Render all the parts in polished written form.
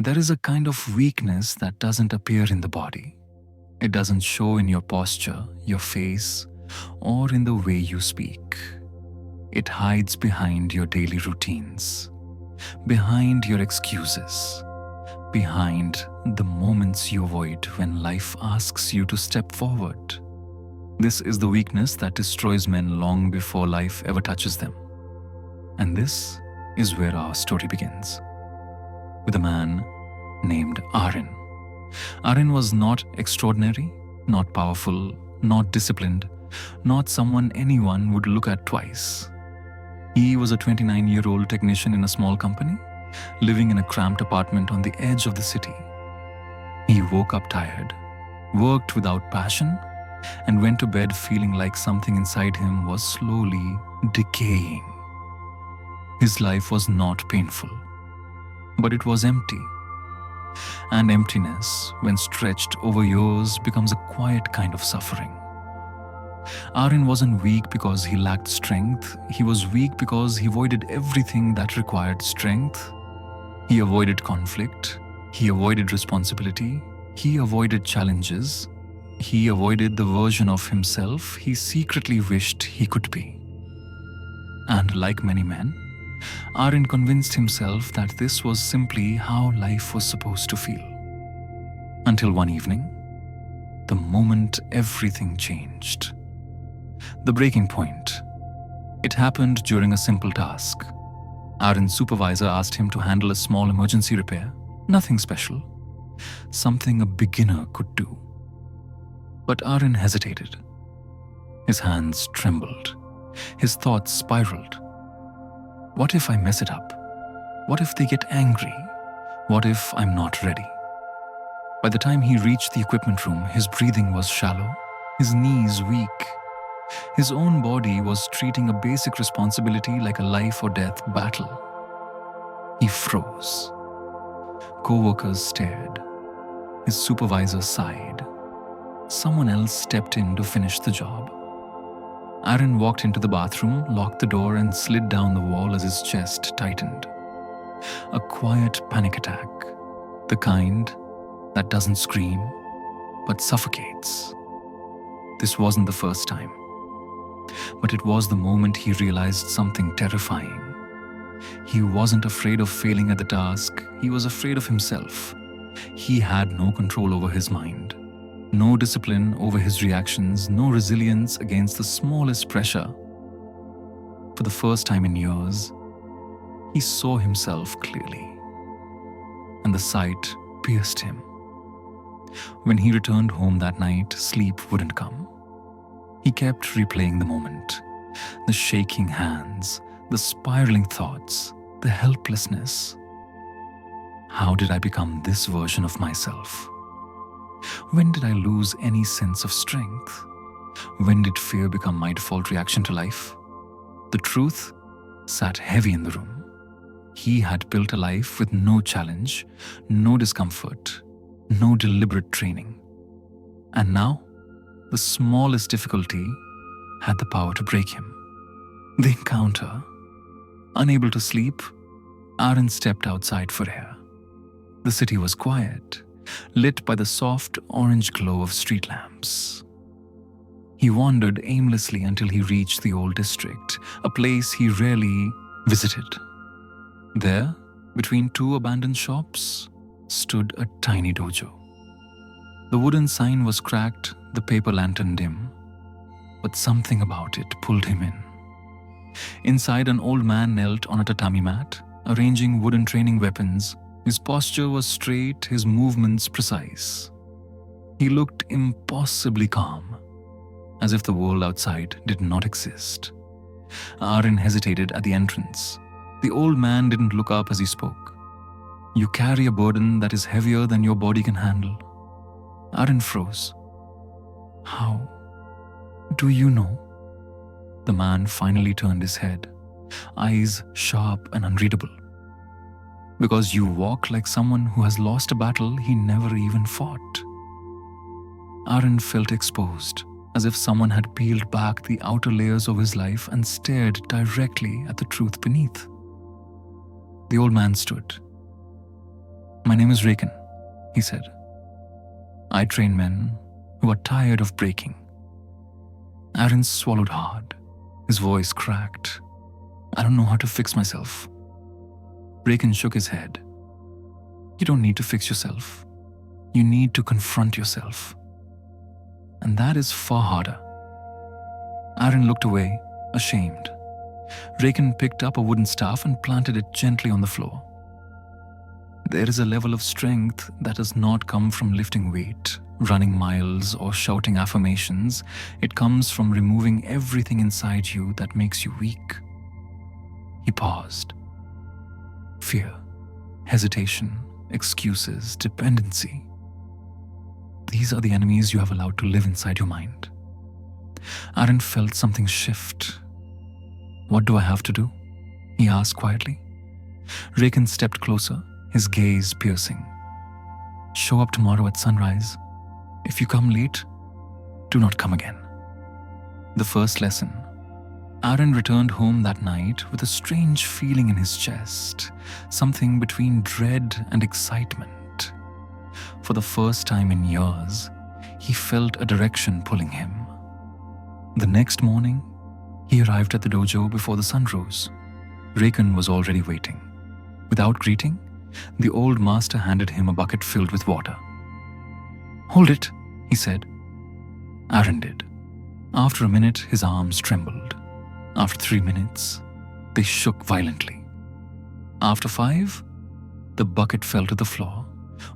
There is a kind of weakness that doesn't appear in the body. It doesn't show in your posture, your face, or in the way you speak. It hides behind your daily routines, behind your excuses, behind the moments you avoid when life asks you to step forward. This is the weakness that destroys men long before life ever touches them. And this is where our story begins, with a man named Aaron. Aaron was not extraordinary, not powerful, not disciplined, not someone anyone would look at twice. He was a 29-year-old technician in a small company, living in a cramped apartment on the edge of the city. He woke up tired, worked without passion, and went to bed feeling like something inside him was slowly decaying. His life was not painful, but it was empty. And emptiness, when stretched over years, becomes a quiet kind of suffering. Aaron wasn't weak because he lacked strength. He was weak because he avoided everything that required strength. He avoided conflict. He avoided responsibility. He avoided challenges. He avoided the version of himself he secretly wished he could be. And like many men, Aaron convinced himself that this was simply how life was supposed to feel. Until one evening, the moment everything changed. The breaking point. It happened during a simple task. Aaron's supervisor asked him to handle a small emergency repair. Nothing special. Something a beginner could do. But Aaron hesitated. His hands trembled. His thoughts spiraled. What if I mess it up? What if they get angry? What if I'm not ready? By the time he reached the equipment room, his breathing was shallow, his knees weak. His own body was treating a basic responsibility like a life or death battle. He froze. Co-workers stared. His supervisor sighed. Someone else stepped in to finish the job. Aaron walked into the bathroom, locked the door, and slid down the wall as his chest tightened. A quiet panic attack, the kind that doesn't scream, but suffocates. This wasn't the first time, but it was the moment he realized something terrifying. He wasn't afraid of failing at the task, he was afraid of himself. He had no control over his mind. No discipline over his reactions, no resilience against the smallest pressure. For the first time in years, he saw himself clearly, and the sight pierced him. When he returned home that night, sleep wouldn't come. He kept replaying the moment, the shaking hands, the spiraling thoughts, the helplessness. How did I become this version of myself? When did I lose any sense of strength? When did fear become my default reaction to life? The truth sat heavy in the room. He had built a life with no challenge, no discomfort, no deliberate training. And now, the smallest difficulty had the power to break him. The encounter. Unable to sleep, Aaron stepped outside for air. The city was quiet, lit by the soft orange glow of street lamps. He wandered aimlessly until he reached the old district, a place he rarely visited. There, between two abandoned shops, stood a tiny dojo. The wooden sign was cracked, the paper lantern dim, but something about it pulled him in. Inside, an old man knelt on a tatami mat, arranging wooden training weapons. His posture was straight, his movements precise. He looked impossibly calm, as if the world outside did not exist. Aaron hesitated at the entrance. The old man didn't look up as he spoke. "You carry a burden that is heavier than your body can handle." Aaron froze. "How do you know?" The man finally turned his head, eyes sharp and unreadable. "Because you walk like someone who has lost a battle he never even fought." Aaron felt exposed, as if someone had peeled back the outer layers of his life and stared directly at the truth beneath. The old man stood. "My name is Raken," he said. "I train men who are tired of breaking." Aaron swallowed hard. His voice cracked. "I don't know how to fix myself." Raken shook his head. "You don't need to fix yourself. You need to confront yourself. And that is far harder." Aaron looked away, ashamed. Raken picked up a wooden staff and planted it gently on the floor. There is a level of strength that does not come from lifting weight, running miles, or shouting affirmations. It comes from removing everything inside you that makes you weak. He paused. Fear, hesitation, excuses, dependency. These are the enemies you have allowed to live inside your mind. Aaron felt something shift. "What do I have to do?" he asked quietly. Raken stepped closer, his gaze piercing. "Show up tomorrow at sunrise. If you come late, do not come again." The first lesson. Aaron returned home that night with a strange feeling in his chest, something between dread and excitement. For the first time in years, he felt a direction pulling him. The next morning, he arrived at the dojo before the sun rose. Raken was already waiting. Without greeting, the old master handed him a bucket filled with water. "Hold it," he said. Aaron did. After a minute, his arms trembled. After 3 minutes, they shook violently. After 5, the bucket fell to the floor,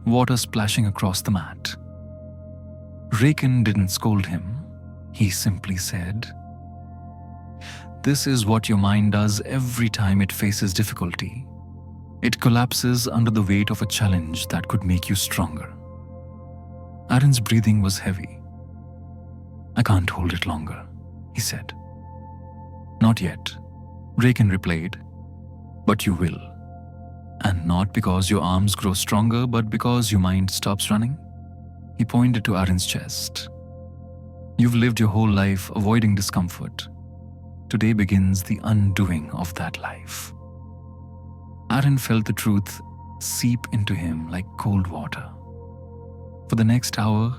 water splashing across the mat. Raken didn't scold him. He simply said, "This is what your mind does every time it faces difficulty. It collapses under the weight of a challenge that could make you stronger." Aaron's breathing was heavy. "I can't hold it longer," he said. "Not yet," Raken replied, "but you will. And not because your arms grow stronger, but because your mind stops running." He pointed to Aaron's chest. "You've lived your whole life avoiding discomfort. Today begins the undoing of that life." Aaron felt the truth seep into him like cold water. For the next hour,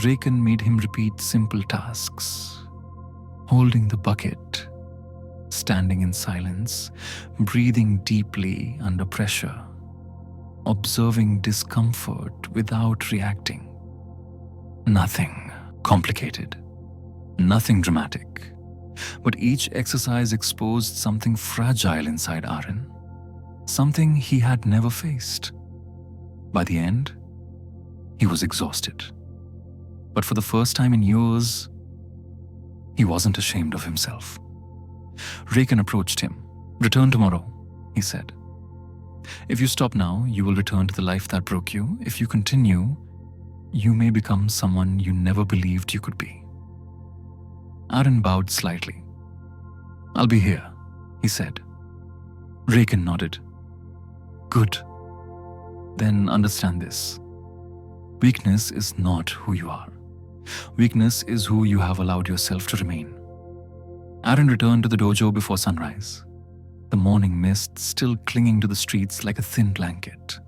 Raken made him repeat simple tasks. Holding the bucket, standing in silence, breathing deeply under pressure, observing discomfort without reacting. Nothing complicated, nothing dramatic, but each exercise exposed something fragile inside Aaron, something he had never faced. By the end, he was exhausted. But for the first time in years, he wasn't ashamed of himself. Raken approached him. "Return tomorrow," he said. "If you stop now, you will return to the life that broke you. If you continue, you may become someone you never believed you could be." Aaron bowed slightly. "I'll be here," he said. Raken nodded. "Good. Then understand this. Weakness is not who you are. Weakness is who you have allowed yourself to remain." Aaron returned to the dojo before sunrise, the morning mist still clinging to the streets like a thin blanket.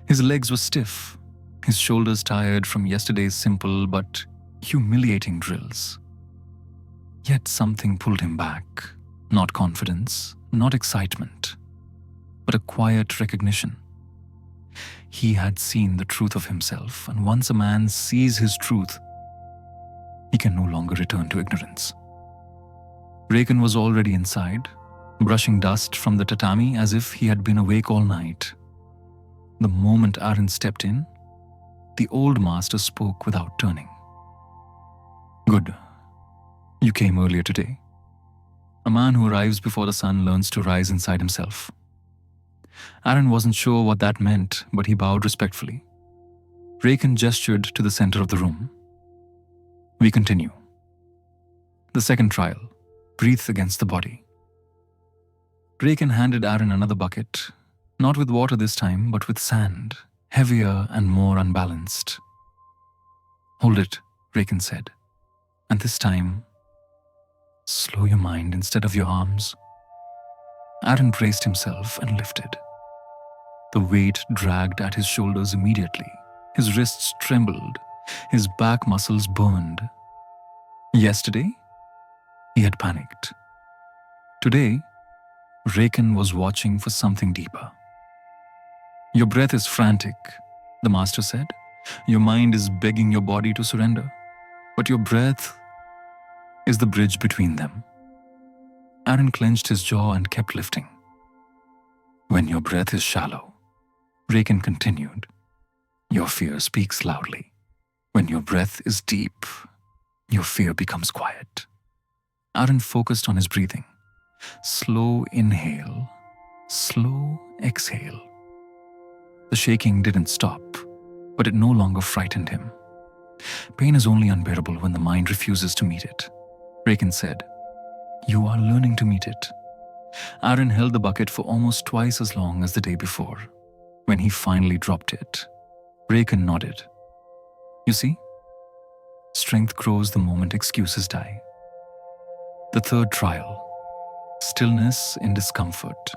His legs were stiff, his shoulders tired from yesterday's simple but humiliating drills. Yet something pulled him back, not confidence, not excitement, but a quiet recognition. He had seen the truth of himself, and once a man sees his truth, he can no longer return to ignorance. Raken was already inside, brushing dust from the tatami as if he had been awake all night. The moment Aaron stepped in, the old master spoke without turning. "Good. You came earlier today. A man who arrives before the sun learns to rise inside himself." Aaron wasn't sure what that meant, but he bowed respectfully. Raken gestured to the center of the room. "We continue. The second trial. Breathe against the body." Raken handed Aaron another bucket, not with water this time, but with sand, heavier and more unbalanced. "Hold it," Raken said. "And this time, slow your mind instead of your arms." Aaron braced himself and lifted. The weight dragged at his shoulders immediately. His wrists trembled. His back muscles burned. Yesterday, he had panicked. Today, Raken was watching for something deeper. Your breath is frantic, the master said. Your mind is begging your body to surrender. But your breath is the bridge between them. Aaron clenched his jaw and kept lifting. When your breath is shallow, Raken continued, your fear speaks loudly. When your breath is deep, your fear becomes quiet. Aaron focused on his breathing. Slow inhale, slow exhale. The shaking didn't stop, but it no longer frightened him. Pain is only unbearable when the mind refuses to meet it. Raken said, you are learning to meet it. Aaron held the bucket for almost twice as long as the day before. When he finally dropped it, Raken nodded. You see, strength grows the moment excuses die. The third trial, stillness in discomfort.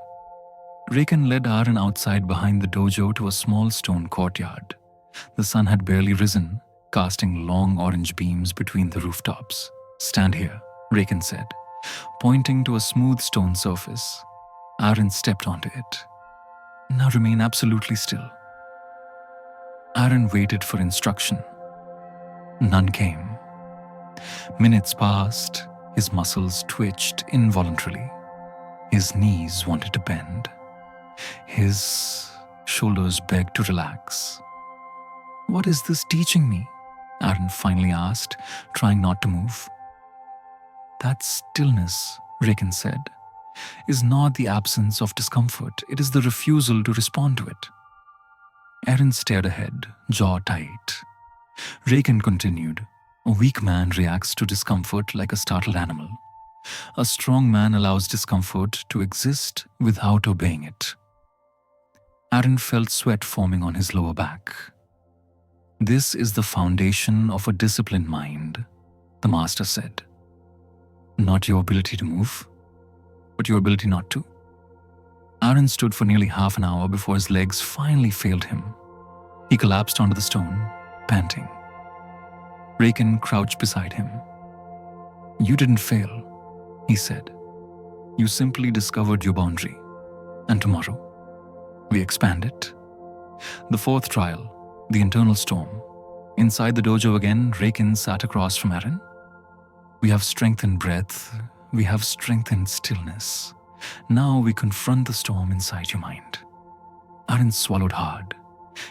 Raken led Aaron outside behind the dojo to a small stone courtyard. The sun had barely risen, casting long orange beams between the rooftops. Stand here, Raken said, pointing to a smooth stone surface. Aaron stepped onto it. Now remain absolutely still. Aaron waited for instruction. None came. Minutes passed. His muscles twitched involuntarily. His knees wanted to bend. His shoulders begged to relax. What is this teaching me? Aaron finally asked, trying not to move. That stillness, Raken said, is not the absence of discomfort. It is the refusal to respond to it. Aaron stared ahead, jaw tight. Raken continued, a weak man reacts to discomfort like a startled animal. A strong man allows discomfort to exist without obeying it. Aaron felt sweat forming on his lower back. This is the foundation of a disciplined mind, the master said. Not your ability to move, but your ability not to. Aaron stood for nearly half an hour before his legs finally failed him. He collapsed onto the stone, panting. Raken crouched beside him. You didn't fail, he said. You simply discovered your boundary. And tomorrow, we expand it. The fourth trial, the internal storm. Inside the dojo again, Raken sat across from Aaron. We have strengthened breath. We have strengthened stillness. Now we confront the storm inside your mind. Aaron swallowed hard.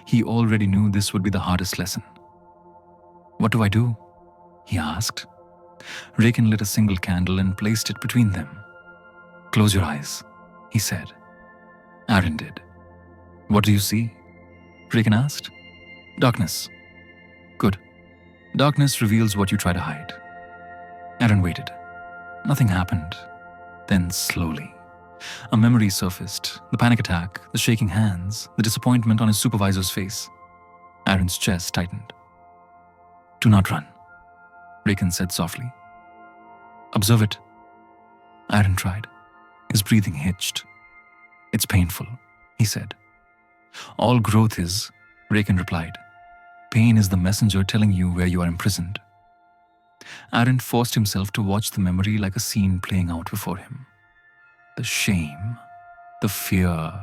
He already knew this would be the hardest lesson. What do I do? He asked. Raken lit a single candle and placed it between them. Close your eyes, he said. Aaron did. What do you see? Raken asked. Darkness. Good. Darkness reveals what you try to hide. Aaron waited. Nothing happened. Then slowly, a memory surfaced. The panic attack, the shaking hands, the disappointment on his supervisor's face. Aaron's chest tightened. Do not run, Raken said softly. Observe it. Aaron tried. His breathing hitched. It's painful, he said. All growth is, Raken replied. Pain is the messenger telling you where you are imprisoned. Aaron forced himself to watch the memory like a scene playing out before him. The shame, the fear,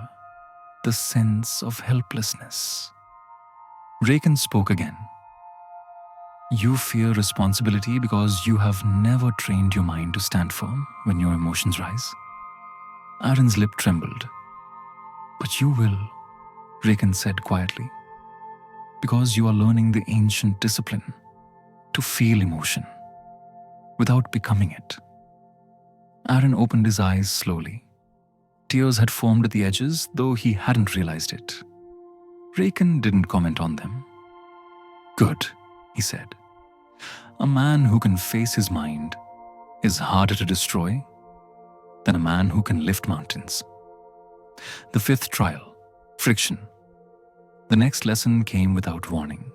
the sense of helplessness. Raken spoke again. You fear responsibility because you have never trained your mind to stand firm when your emotions rise. Aaron's lip trembled. But you will, Raken said quietly, because you are learning the ancient discipline to feel emotion without becoming it. Aaron opened his eyes slowly. Tears had formed at the edges, though he hadn't realized it. Raken didn't comment on them. Good, he said. A man who can face his mind is harder to destroy than a man who can lift mountains. The fifth trial, friction. The next lesson came without warning.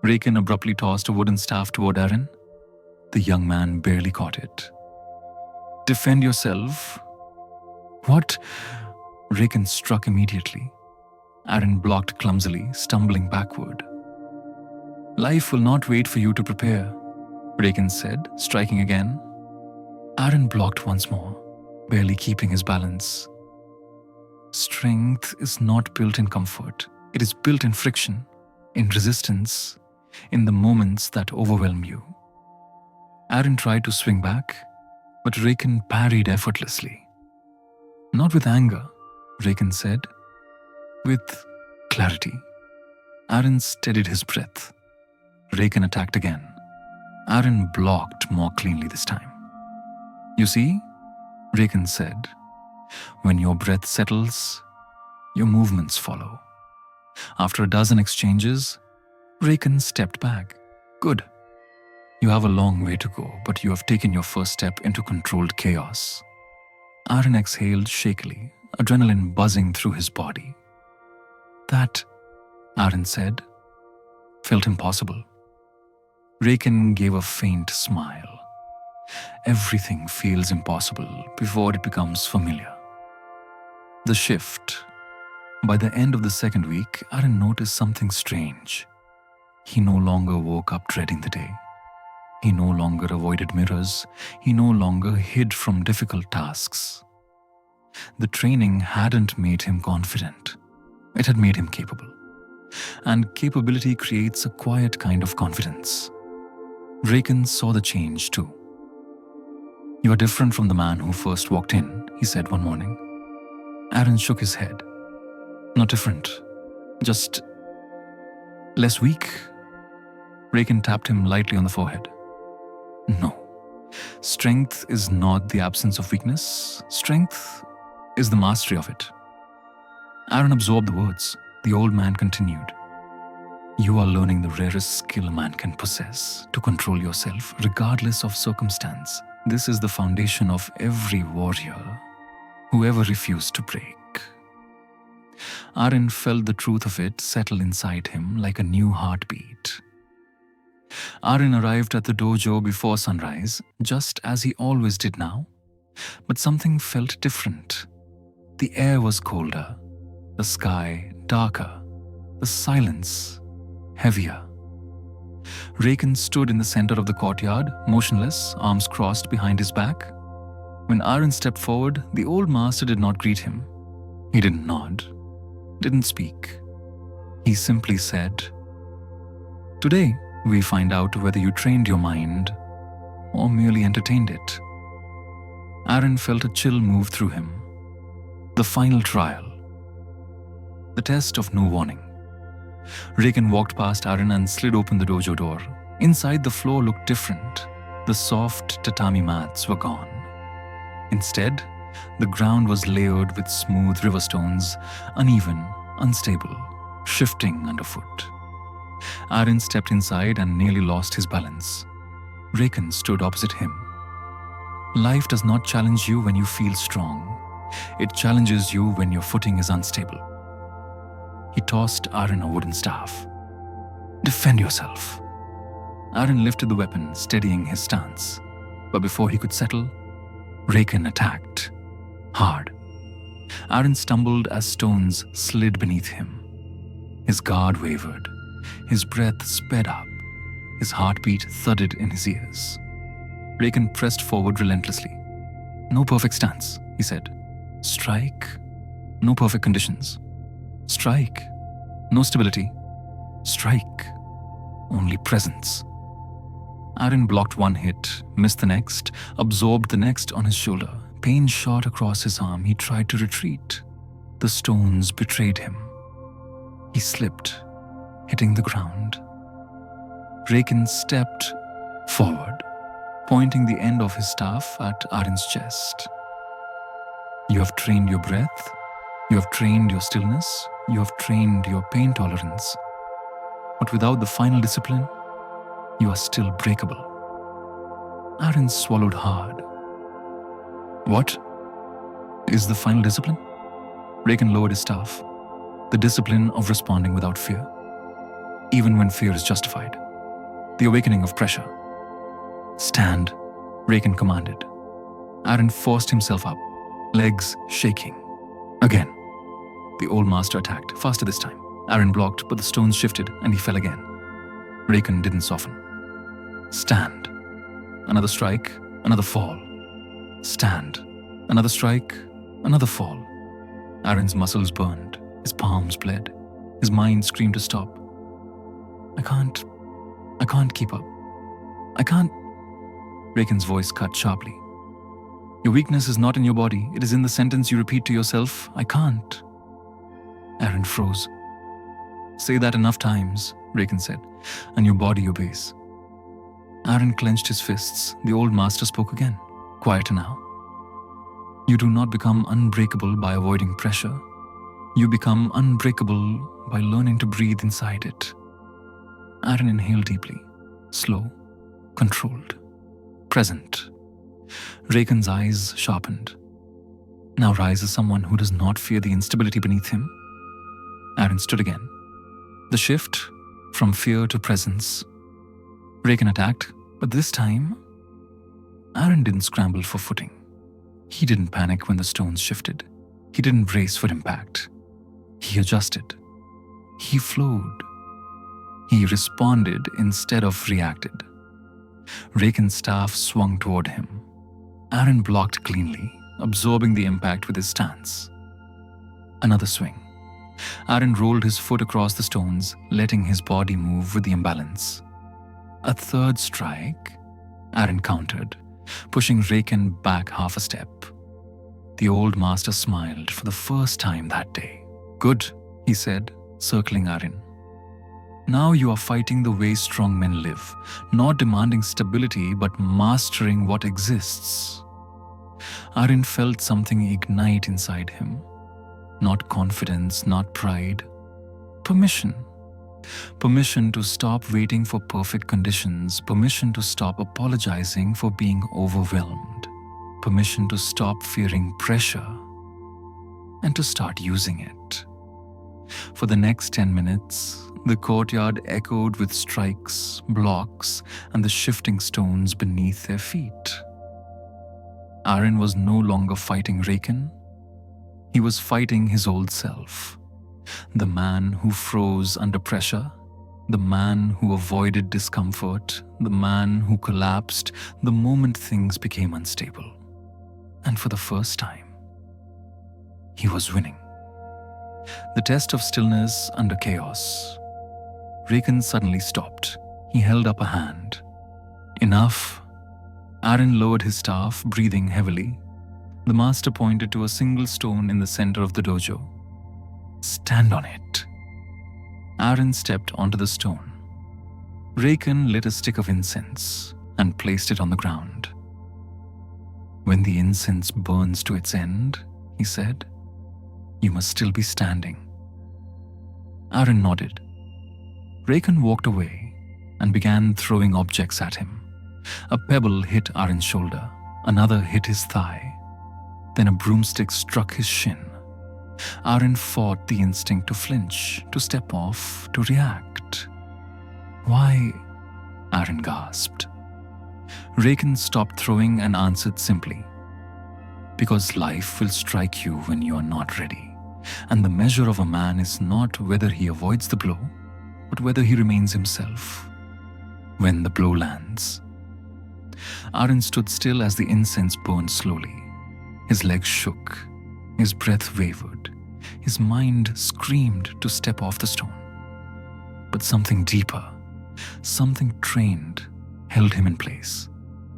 Raken abruptly tossed a wooden staff toward Aaron. The young man barely caught it. Defend yourself. What? Raken struck immediately. Aaron blocked clumsily, stumbling backward. "Life will not wait for you to prepare," Raken said, striking again. Aaron blocked once more, barely keeping his balance. Strength is not built in comfort. It is built in friction, in resistance, in the moments that overwhelm you. Aaron tried to swing back, but Raken parried effortlessly. "Not with anger," Raken said, "with clarity." Aaron steadied his breath. Raken attacked again. Aaron blocked more cleanly this time. "You see," Raken said, "when your breath settles, your movements follow." After a dozen exchanges, Raken stepped back. "Good. You have a long way to go, but you have taken your first step into controlled chaos." Aaron exhaled shakily, adrenaline buzzing through his body. "That," Aaron said, "felt impossible." Raken gave a faint smile. Everything feels impossible before it becomes familiar. The shift. By the end of the second week, Aaron noticed something strange. He no longer woke up dreading the day. He no longer avoided mirrors. He no longer hid from difficult tasks. The training hadn't made him confident. It had made him capable. And capability creates a quiet kind of confidence. Raken saw the change too. "You are different from the man who first walked in," he said one morning. Aaron shook his head. "Not different, just less weak." Raken tapped him lightly on the forehead. "No. Strength is not the absence of weakness. Strength is the mastery of it." Aaron absorbed the words. The old man continued. "You are learning the rarest skill a man can possess, to control yourself regardless of circumstance. This is the foundation of every warrior who ever refused to break." Aaron felt the truth of it settle inside him like a new heartbeat. Aaron arrived at the dojo before sunrise, just as he always did now. But something felt different. The air was colder, the sky darker, the silence heavier. Raken stood in the center of the courtyard, motionless, arms crossed behind his back. When Aaron stepped forward, the old master did not greet him. He didn't nod, didn't speak. He simply said, "Today, we find out whether you trained your mind or merely entertained it." Aaron felt a chill move through him. The final trial. The test of no warning. Raken walked past Aaron and slid open the dojo door. Inside, the floor looked different. The soft tatami mats were gone. Instead, the ground was layered with smooth river stones, uneven, unstable, shifting underfoot. Aaron stepped inside and nearly lost his balance. Raken stood opposite him. Life does not challenge you when you feel strong. It challenges you when your footing is unstable. He tossed Aaron a wooden staff. "Defend yourself." Aaron lifted the weapon, steadying his stance. But before he could settle, Raken attacked. Hard. Aaron stumbled as stones slid beneath him. His guard wavered. His breath sped up. His heartbeat thudded in his ears. Raken pressed forward relentlessly. "No perfect stance," he said. "Strike. No perfect conditions. Strike. No stability. Strike. Only presence." Aaron blocked one hit, missed the next, absorbed the next on his shoulder. Pain shot across his arm. He tried to retreat. The stones betrayed him. He slipped, hitting the ground. Raken stepped forward, pointing the end of his staff at Aaron's chest. "You have trained your breath. You have trained your stillness. You have trained your pain tolerance. But without the final discipline, you are still breakable." Aaron swallowed hard. "What is the final discipline?" Raken lowered his staff. "The discipline of responding without fear, even when fear is justified. The awakening of pressure." "Stand," Raken commanded. Aaron forced himself up, legs shaking. Again. The old master attacked, faster this time. Aaron blocked, but the stones shifted and he fell again. Raken didn't soften. Stand. Another strike, another fall. Stand. Another strike, another fall. Aaron's muscles burned. His palms bled. His mind screamed to stop. I can't keep up. I can't. Raken's voice cut sharply. Your weakness is not in your body. It is in the sentence you repeat to yourself, I can't. Aaron froze. Say that enough times, Raken said, and your body obeys. Aaron clenched his fists. The old master spoke again, quieter now. You do not become unbreakable by avoiding pressure. You become unbreakable by learning to breathe inside it. Aaron inhaled deeply, slow, controlled, present. Raken's eyes sharpened. Now rises someone who does not fear the instability beneath him. Aaron stood again. The shift from fear to presence. Raken attacked, but this time, Aaron didn't scramble for footing. He didn't panic when the stones shifted. He didn't brace for impact. He adjusted. He flowed. He responded instead of reacted. Raken's staff swung toward him. Aaron blocked cleanly, absorbing the impact with his stance. Another swing. Aaron rolled his foot across the stones, letting his body move with the imbalance. A third strike. Aaron countered, pushing Raken back half a step. The old master smiled for the first time that day. Good, he said, circling Aaron. Now you are fighting the way strong men live, not demanding stability but mastering what exists. Aaron felt something ignite inside him. Not confidence, not pride. Permission. Permission to stop waiting for perfect conditions. Permission to stop apologizing for being overwhelmed. Permission to stop fearing pressure and to start using it. For the next 10 minutes, the courtyard echoed with strikes, blocks, and the shifting stones beneath their feet. Aaron was no longer fighting Raken. He was fighting his old self. The man who froze under pressure, the man who avoided discomfort, the man who collapsed the moment things became unstable. And for the first time, he was winning. The test of stillness under chaos. Raken suddenly stopped. He held up a hand. Enough. Aaron lowered his staff, breathing heavily. The master pointed to a single stone in the center of the dojo. Stand on it. Aaron stepped onto the stone. Raken lit a stick of incense and placed it on the ground. When the incense burns to its end, he said, you must still be standing. Aaron nodded. Raken walked away and began throwing objects at him. A pebble hit Aaron's shoulder. Another hit his thigh. Then a broomstick struck his shin. Aaron fought the instinct to flinch, to step off, to react. Why? Aaron gasped. Raken stopped throwing and answered simply. Because life will strike you when you are not ready. And the measure of a man is not whether he avoids the blow, but whether he remains himself when the blow lands. Aaron stood still as the incense burned slowly. His legs shook. His breath wavered. His mind screamed to step off the stone. But something deeper, something trained, held him in place.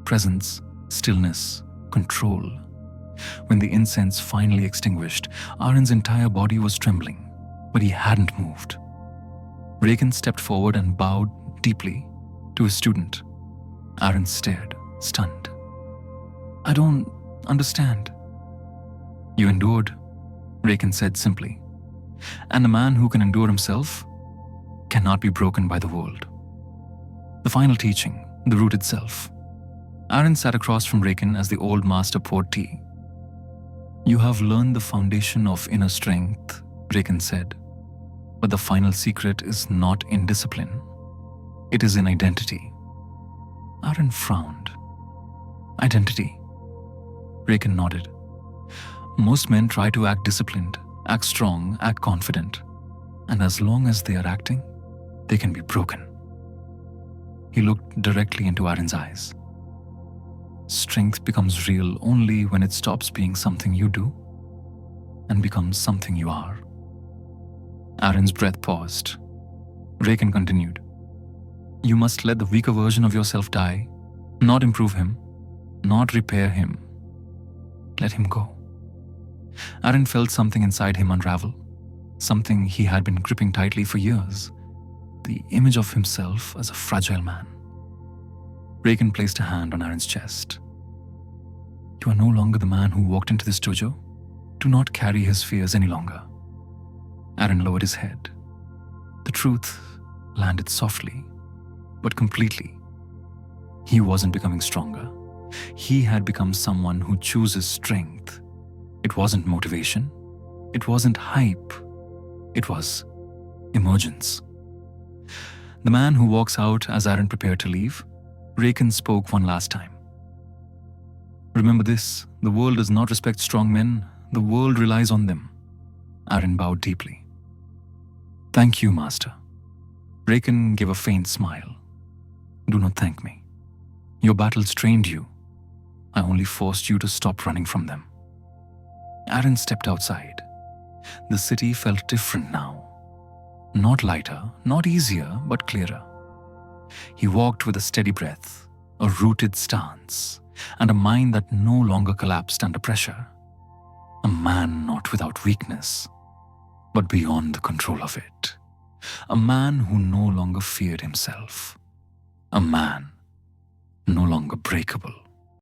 Presence, stillness, control. When the incense finally extinguished, Aaron's entire body was trembling, but he hadn't moved. Raken stepped forward and bowed deeply to his student. Aaron stared, stunned. I don't understand. You endured, Raken said simply. And a man who can endure himself cannot be broken by the world. The final teaching, the root itself. Aaron sat across from Raken as the old master poured tea. You have learned the foundation of inner strength, Raken said. But the final secret is not in discipline. It is in identity. Aaron frowned. Identity. Raken nodded. Most men try to act disciplined, Act strong, act confident, and as long as they are acting, they can be broken. He looked directly into Aaron's eyes. Strength becomes real only when it stops being something you do and becomes something you are. Aaron's breath paused. Raken continued. You must let the weaker version of yourself die, not improve him, not repair him. Let him go. Aaron felt something inside him unravel, something he had been gripping tightly for years, the image of himself as a fragile man. Raken placed a hand on Aaron's chest. You are no longer the man who walked into this dojo. Do not carry his fears any longer. Aaron lowered his head. The truth landed softly, but completely. He wasn't becoming stronger. He had become someone who chooses strength. It wasn't motivation. It wasn't hype. It was emergence. The man who walks out as Aaron prepared to leave, Raken spoke one last time. Remember this, the world does not respect strong men. The world relies on them. Aaron bowed deeply. Thank you, Master. Raken gave a faint smile. Do not thank me. Your battles trained you. I only forced you to stop running from them. Aaron stepped outside. The city felt different now. Not lighter, not easier, but clearer. He walked with a steady breath, a rooted stance, and a mind that no longer collapsed under pressure. A man not without weakness, but beyond the control of it. A man who no longer feared himself. A man no longer breakable.